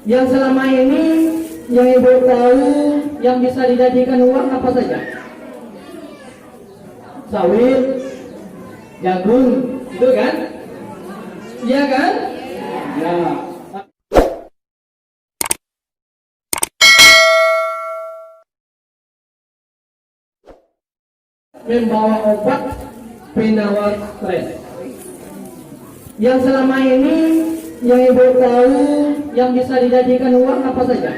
Yang selama ini yang ibu tahu yang bisa dijadikan uang apa saja? Sawit, jagung, itu kan? Iya kan? Ya. Membawa obat penawar stres. Yang selama ini yang ibu tahu yang bisa dijadikan uang apa saja?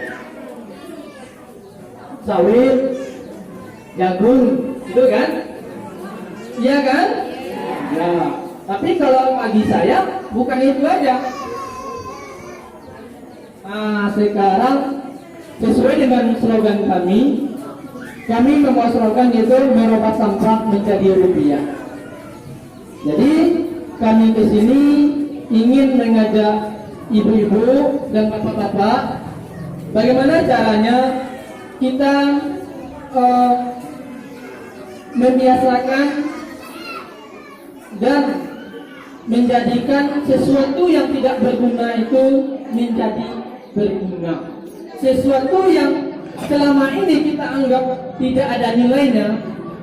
Sawit, jagung, itu kan? Iya kan? Ya. Tapi kalau bagi saya bukan itu aja. Nah, sekarang sesuai dengan slogan kami membawa slogan yaitu merubah sampah menjadi rupiah. Jadi kami di sini ingin mengajak ibu-ibu dan bapak-bapak bagaimana caranya kita membiasakan dan menjadikan sesuatu yang tidak berguna itu menjadi berguna. Sesuatu yang selama ini kita anggap tidak ada nilainya,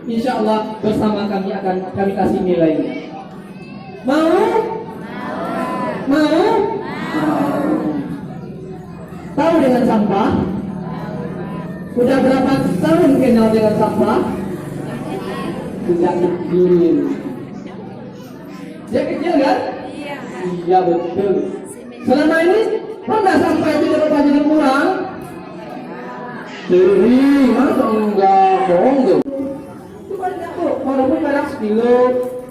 insya Allah bersama kami akan kami kasih nilainya. Mau? Mau? Tahu dengan sampah? Udah berapa tahun kenal dengan sampah? Sejak kecil. Dia kecil kan? Iya betul. Selama ini pernah sampah itu dapat jadi kurang? Sering, masa enggak bohong tuh. Coba lihat tuh, walaupun kadang sekilo,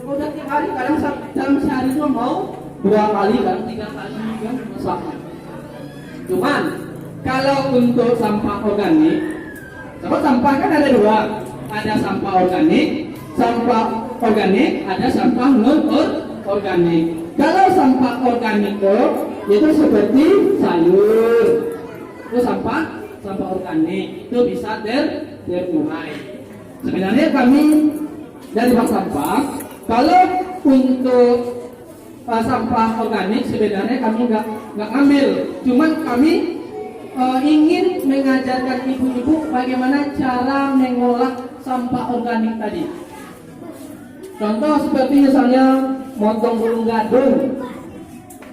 udah tiap hari kadang dalam sehari tuh mau 2 kali kan, 3 kali kan masak. Cuman kalau untuk sampah organik, sampah kan ada 2, ada sampah organik, ada sampah non organik. Kalau sampah organik itu seperti sayur, itu sampah organik itu bisa terurai. Sebenarnya kami dari bank sampah, kalau untuk sampah organik sebenarnya kami nggak ambil, cuman kami ingin mengajarkan ibu-ibu bagaimana cara mengolah sampah organik tadi. Contoh seperti misalnya motong burung gadung.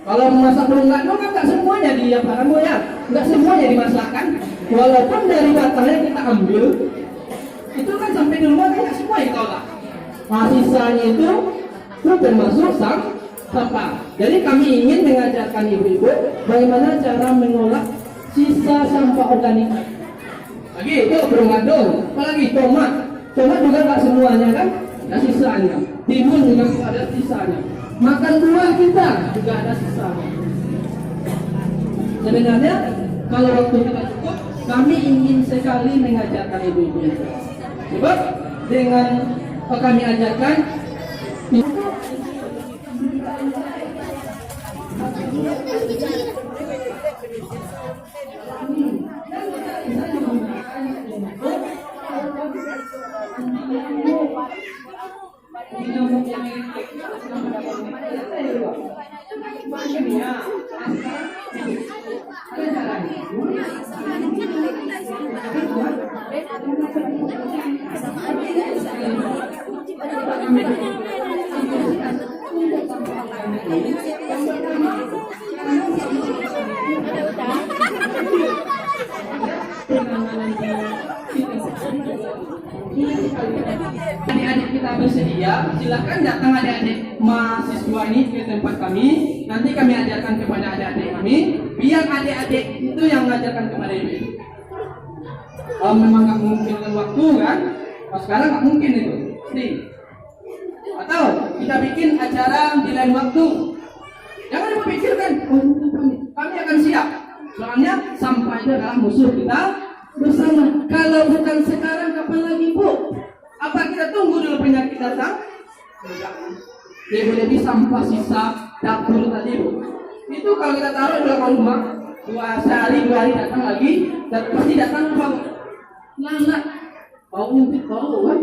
Kalau memasak burung gadung kan nggak semuanya diapakan ya, nggak semuanya dimasakkan. Walaupun dari batangnya kita ambil, itu kan sampai di rumah kan nggak semua kita olah. Nah, sisanya itu termasuk sampah. Jadi kami ingin mengajarkan ibu-ibu bagaimana cara mengolah sisa sampah organik. Lagi itu burung gadung, apalagi tomat juga nggak semuanya kan, ada sisanya. Timun juga ada sisanya. Makan buah kita juga ada sisanya. Sebenarnya kalau waktu kita cukup, kami ingin sekali mengajarkan ibu-ibu itu. Sebab dengan kami ajarkan adik-adik kita bersedia, silakan datang adik-adik mahasiswa ini ke tempat kami. Nanti kami ajarkan kepada adik-adik kami, biar adik-adik itu yang mengajarkan kepada ibu. Kalau memang nggak memungkinkan waktu kan, sekarang nggak mungkin itu. Nih. Atau kita bikin acara di lain waktu. Jangan dipikirkan, kami akan siap. Soalnya sampah itu adalah musuh kita bersama. Kalau bukan sekarang, kapan lagi, Bu? Apa kita tunggu dulu penyakit datang? Enggak. Lebih-lebih sampah sisa dapur tadi, Bu. Itu kalau kita taruh di belakang rumah, 2 hari datang lagi, dan pasti datang bau. Lama. Baunya itu bau kan?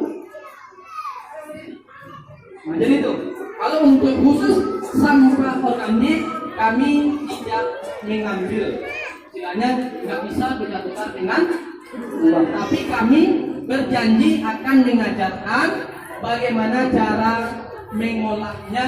Nah, jadi itu. Kalau untuk khusus sampah organik kami tidak mengambil. istilahnya nggak bisa kita tukar dengan uang. Tapi kami berjanji akan mengajarkan bagaimana cara mengolahnya